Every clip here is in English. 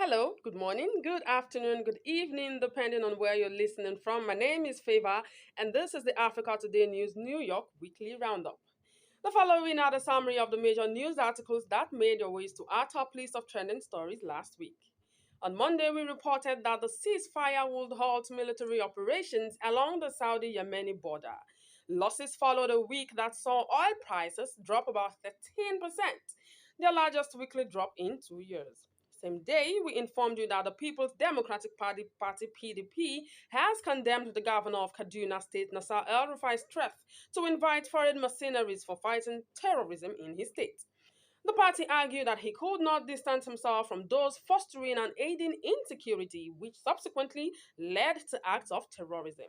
Hello, good morning, good afternoon, good evening, depending on where you're listening from. My name is Favor, and this is the Africa Today News New York Weekly Roundup. The following are the summary of the major news articles that made their ways to our top list of trending stories last week. On Monday, we reported that the ceasefire would halt military operations along the Saudi Yemeni border. Losses followed a week that saw oil prices drop about 13%, their largest weekly drop in 2 years. Same day, we informed you that the People's Democratic Party PDP has condemned the governor of Kaduna State, Nasser El-Rufai's threat to invite foreign mercenaries for fighting terrorism in his state. The party argued that he could not distance himself from those fostering and aiding insecurity, which subsequently led to acts of terrorism.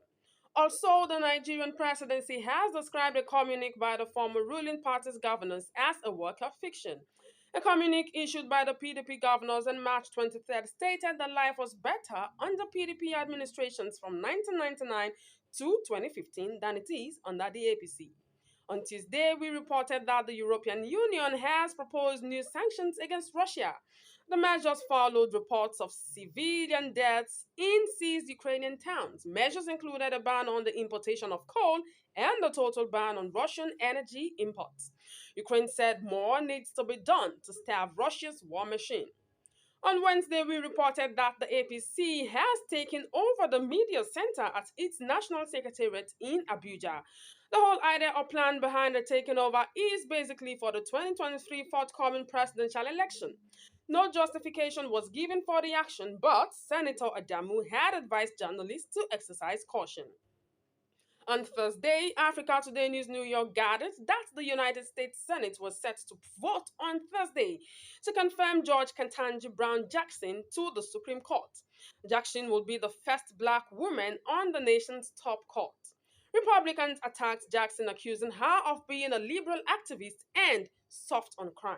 Also, the Nigerian presidency has described a communique by the former ruling party's governors as a work of fiction. A communique issued by the PDP governors on March 23rd stated that life was better under PDP administrations from 1999 to 2015 than it is under the APC. On Tuesday, we reported that the European Union has proposed new sanctions against Russia. The measures followed reports of civilian deaths in seized Ukrainian towns. Measures included a ban on the importation of coal and a total ban on Russian energy imports. Ukraine said more needs to be done to stave Russia's war machine. On Wednesday, we reported that the APC has taken over the media center at its national secretariat in Abuja. The whole idea or plan behind the takeover is basically for the 2023 forthcoming presidential election. No justification was given for the action, but Senator Adamu had advised journalists to exercise caution. On Thursday, Africa Today News New York gathered that the United States Senate was set to vote on Thursday to confirm George Ketanji Brown Jackson to the Supreme Court. Jackson will be the first black woman on the nation's top court. Republicans attacked Jackson, accusing her of being a liberal activist and soft on crime.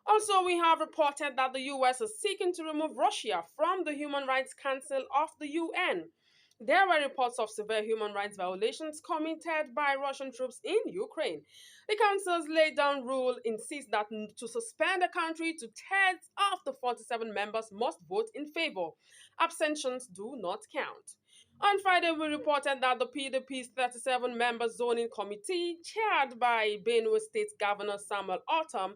Also, we have reported that the US is seeking to remove Russia from the Human Rights Council of the UN. There were reports of severe human rights violations committed by Russian troops in Ukraine. The Council's laid down rule insists that to suspend a country, two-thirds of the 47 members must vote in favor. Abstentions do not count. On Friday, we reported that the PDP's 37-member zoning committee, chaired by Benue State Governor Samuel Autumn,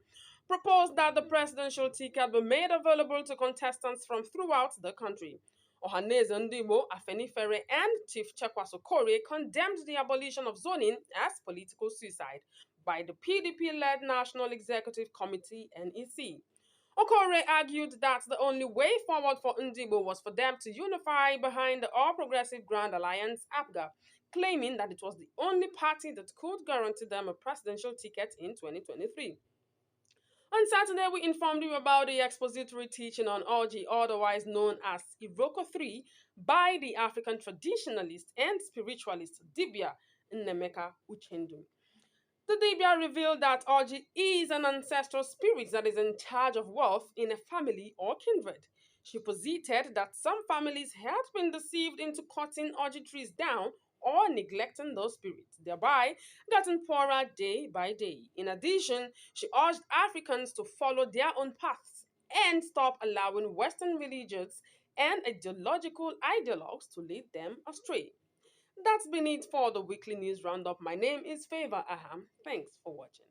proposed that the presidential ticket be made available to contestants from throughout the country. Ohaneze Ndimo, Afenifere, and Chief Chekwaso Kore condemned the abolition of zoning as political suicide by the PDP-led National Executive Committee (NEC). Okore argued that the only way forward for Ndibo was for them to unify behind the All Progressive Grand Alliance (APGA), claiming that it was the only party that could guarantee them a presidential ticket in 2023. On Saturday, we informed you about the expository teaching on Oji, otherwise known as Iroko 3, by the African traditionalist and spiritualist Dibia Nnemeka Uchendu. The Dibia revealed that Oji is an ancestral spirit that is in charge of wealth in a family or kindred. She posited that some families had been deceived into cutting Oji trees down or neglecting those spirits, thereby getting poorer day by day. In addition, she urged Africans to follow their own paths and stop allowing Western religions and ideological ideologues to lead them astray. That's been it for the weekly news roundup. My name is Favor Aham. Thanks for watching.